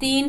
3